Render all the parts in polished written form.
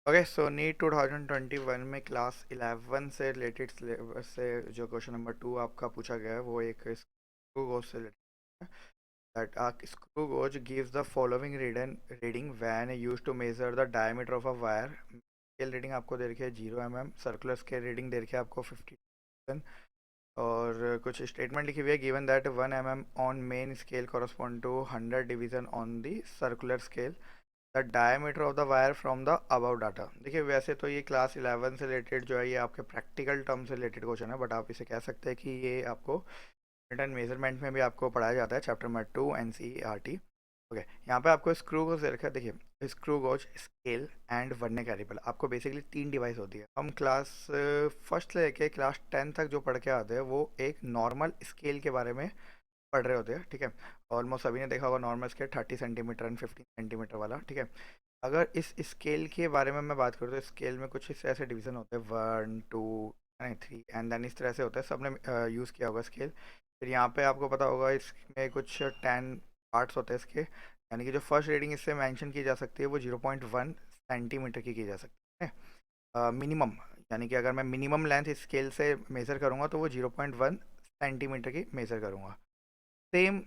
Okay so NEET 2021 में class 11 से related syllabus से जो क्वेश्चन नंबर 2 आपका पूछा गया है वो एक स्क्रू गोज से रिलेटेड है। That a screw gauge gives the following reading when used to measure the diameter of a wire। Scale reading आपको दे रखी है 0 mm, सर्कुलर स्केल रीडिंग दे रखी है आपको 50 और कुछ स्टेटमेंट लिखी हुई है given that 1 mm on main scale correspond to 100 division on the circular scale. The diameter of the wire from the above data. देखिए वैसे तो ये क्लास 11 से रिलेटेड जो है ये आपके प्रैक्टिकल टर्म से रिलेटेड क्वेश्चन है, बट आप इसे कह सकते हैं कि ये आपको रिटर्न मेजरमेंट में भी आपको पढ़ाया जाता है चैप्टर नंबर 2 NCERT। ओके, यहाँ पे आपको स्क्रू गोज दे रखा है। देखिए screw gauge, scale and vernier caliper आपको बेसिकली 3 डिवाइस होती है। हम क्लास फर्स्ट से लेके क्लास 10 तक जो पढ़ के आते हैं वो एक नॉर्मल स्केल के बारे में पढ़ रहे होते हैं, ठीक है। ऑलमोस्ट सभी ने देखा होगा normal scale 30 centimetre and 15 centimetre वाला, ठीक है। अगर इस स्केल के बारे में मैं बात करूँ तो स्केल में कुछ इस ऐसे डिवीजन होते हैं 1 2 नहीं 3 एंड देन इस तरह से होता है। सबने यूज़ किया होगा स्केल। फिर यहाँ पे आपको पता होगा इसमें कुछ 10 पार्ट्स होते हैं इसके, यानी कि जो फर्स्ट रीडिंग इससे मेंशन की जा सकती है वो 0.1 सेंटीमीटर की जा सकती है मिनिमम। यानी कि अगर मैं मिनिमम लेंथ इस स्केल से मेज़र करूँगा तो वो 0.1 सेंटीमीटर की मेज़र करूँगा। सेम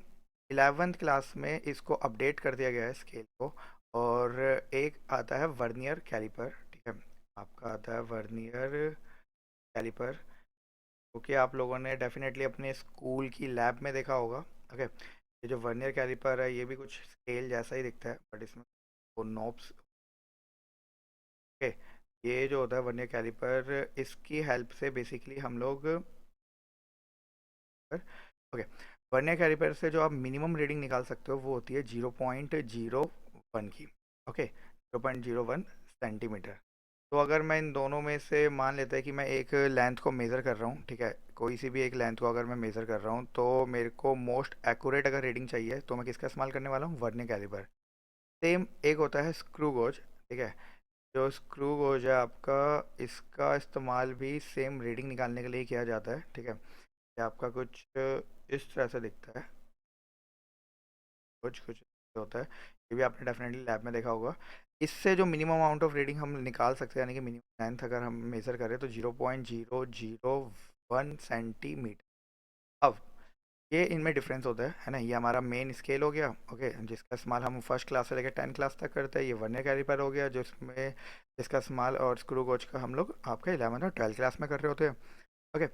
11th क्लास में इसको अपडेट कर दिया गया है स्केल को, और एक आता है वर्नियर कैलिपर, ठीक है। आपका आता है वर्नियर कैलिपर, क्योंकि आप लोगों ने डेफिनेटली अपने स्कूल की लैब में देखा होगा। ओके, ये जो वर्नियर कैलिपर है ये भी कुछ स्केल जैसा ही दिखता है, बट इसमें वो नॉब्स। ओके, ये जो होता है वर्नियर कैलिपर, इसकी हेल्प से बेसिकली हम लोग, ओके, वर्नियर कैलिपर से जो आप मिनिमम रीडिंग निकाल सकते हो वो होती है 0.01 की। Okay, 0.01 centimetre. तो अगर मैं इन दोनों में से मान लेते हैं कि मैं एक लेंथ को मेज़र कर रहा हूँ, ठीक है, कोई सी भी एक लेंथ को अगर मैं मेज़र कर रहा हूँ तो मेरे को मोस्ट एक्यूरेट अगर रीडिंग चाहिए तो मैं किसका इस्तेमाल करने वाला हूँ, वर्नियर कैलिपर। सेम एक होता है स्क्रू गोज, ठीक है। जो स्क्रू गोज है आपका, इसका इस्तेमाल भी सेम रीडिंग निकालने के लिए किया जाता है, ठीक है। ये आपका कुछ इस तरह से दिखता है, कुछ कुछ होता है। ये भी आपने डेफिनेटली लैब में देखा होगा। इससे जो मिनिमम अमाउंट ऑफ रीडिंग हम निकाल सकते हैं, यानी कि मिनिमम लेंथ अगर हम मेजर करें तो 0.001 सेंटीमीटर। अब ये इनमें डिफरेंस होता है ना। ये हमारा मेन स्केल हो गया, ओके, जिसका इस्तेमाल हम फर्स्ट क्लास से लेकर 10 क्लास तक करते हैं। ये वर्नियर कैलिपर हो गया जिसमें जिसका इस्तेमाल और स्क्रू गोज का हम लोग आपके 11 और 12 क्लास में कर रहे होते हैं। ओके,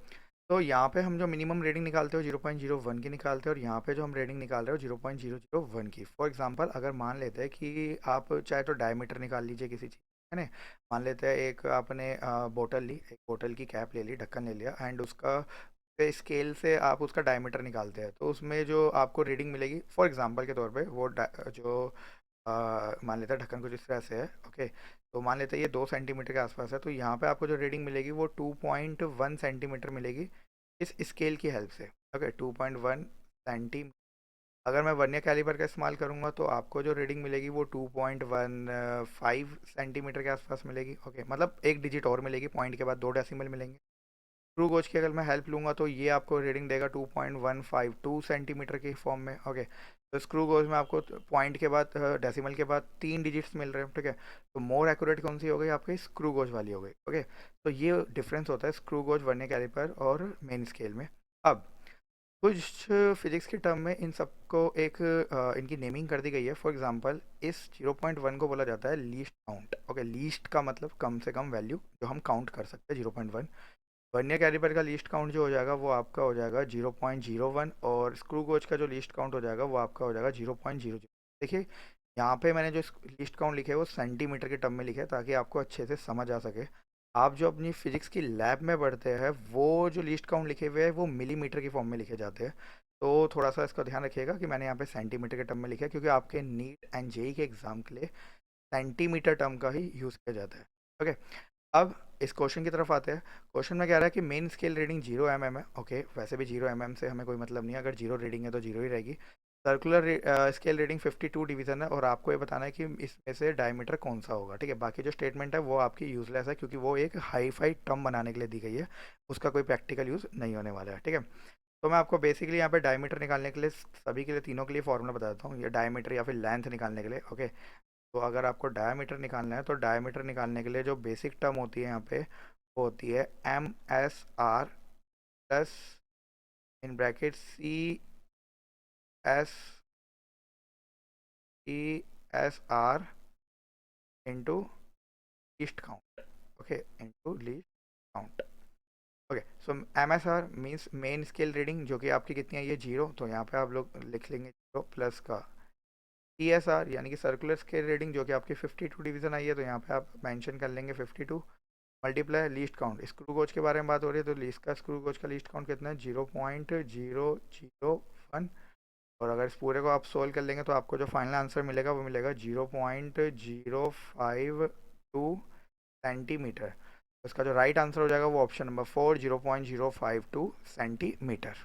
तो यहाँ पे हम जो मिनिमम रेटिंग निकालते हो 0.01 की निकालते हैं, और यहाँ पे जो हम रेटिंग निकाल रहे हो 0.001 की। फॉर एग्जांपल अगर मान लेते हैं कि आप चाहे तो डायमीटर निकाल लीजिए किसी चीज़, है ना। मान लेते हैं एक आपने बोतल ली, एक बोतल की कैप ले ली, ढक्कन ले लिया, एंड उसका स्केल से आप उसका डायमीटर निकालते हैं तो उसमें जो आपको रीडिंग मिलेगी, फॉर एग्जांपल के तौर पे वो जो मान लेते हैं ढक्कन कुछ इस तरह से है, ओके। तो मान लेते हैं ये 2 सेंटीमीटर के आसपास है, तो यहाँ पे आपको जो रीडिंग मिलेगी वो 2.1 सेंटीमीटर मिलेगी इस स्केल की हेल्प से। Okay, 2.1 centimetre. अगर मैं वर्नियर कैलिपर का इस्तेमाल करूँगा तो आपको जो रीडिंग मिलेगी वो 2.15 सेंटीमीटर के आसपास मिलेगी। ओके, मतलब एक डिजिट और मिलेगी, पॉइंट के बाद 2 डेसिमल मिलेंगे। स्क्रू गोज की अगर मैं हेल्प लूँगा तो ये आपको रीडिंग देगा 2.152 सेंटीमीटर की फॉर्म में। ओके, तो स्क्रू गोज में आपको पॉइंट के बाद डेसिमल के बाद 3 डिजिट्स मिल रहे हैं, ठीक है। तो मोर एक्यूरेट कौन सी हो गई आपकी, स्क्रू गोज वाली हो गई। ओके, तो ये डिफरेंस होता है स्क्रू गोज, वर्नियर कैलिपर और मेन स्केल में। अब कुछ फिजिक्स की टर्म में इन सबको एक इनकी नेमिंग कर दी गई है। फॉर एग्जांपल इस 0.1 को बोला जाता है लीस्ट काउंट। ओके, लीस्ट का मतलब कम से कम वैल्यू जो हम काउंट कर सकते हैं 0.1। वर्नियर कैलिपर का लीस्ट काउंट जो हो जाएगा वो आपका हो जाएगा 0.01, और स्क्रू गोज का जो लीस्ट काउंट हो जाएगा वो आपका हो जाएगा 0.00। देखिए यहाँ पे मैंने जो लीस्ट काउंट लिखे है वो सेंटीमीटर के टर्म में लिखे है ताकि आपको अच्छे से समझ आ सके। आप जो अपनी फिजिक्स की लैब में पढ़ते हैं वो जो लीस्ट काउंट लिखे हुए हैं वो मिलीमीटर की फॉर्म में लिखे जाते हैं। तो थोड़ा सा इसका ध्यान रखिएगा कि मैंने यहाँ पे सेंटीमीटर के टर्म में लिखा है, क्योंकि आपके नीट एंड जेई के एग्जाम के लिए सेंटीमीटर टर्म का ही यूज़ किया जाता है। ओके, अब इस क्वेश्चन की तरफ आते हैं। क्वेश्चन में कह रहा है कि मेन स्केल रीडिंग 0 mm है। ओके, वैसे भी 0 mm से हमें कोई मतलब नहीं है, अगर 0 रीडिंग है तो 0 ही रहेगी। सर्कुलर स्केल रीडिंग 52 डिवीजन है, और आपको ये बताना है कि इसमें से डायमीटर कौन सा होगा, ठीक है। बाकी जो स्टेटमेंट है वो आपकी यूजलेस है, क्योंकि वो एक हाई फाई टर्म बनाने के लिए दी गई है, उसका कोई प्रैक्टिकल यूज़ नहीं होने वाला है, ठीक है। तो मैं आपको बेसिकली यहाँ पे डायमीटर निकालने के लिए सभी के लिए, तीनों के लिए फॉर्मूला बता देता हूँ, ये डायमीटर या फिर लेंथ निकालने के लिए। ओके, तो अगर आपको डायमीटर निकालना है तो डायमीटर निकालने के लिए जो बेसिक टर्म होती है यहाँ पे वो होती है MSR plus in bracket CSR into least count. Okay, into least count. Okay, so MSR means main scale reading, जो कि आपकी कितनी आई है 0, तो यहाँ पे आप लोग लिख लेंगे 0 प्लस का CSR यानी कि सर्कुलर स्केल रीडिंग, जो कि आपकी 52 डिवीजन आई है, तो यहाँ पे आप मेंशन कर लेंगे 52 multiply least count. Screw gauge के बारे में बात हो रही है तो लीस्ट का स्क्रू गोज का लीस्ट काउंट कितना है 0.001। और अगर इस पूरे को आप सोल्व कर लेंगे तो आपको जो फाइनल आंसर मिलेगा वो मिलेगा 0.052 सेंटीमीटर। उसका जो राइट आंसर हो जाएगा वो ऑप्शन नंबर 4, 0.052 सेंटीमीटर।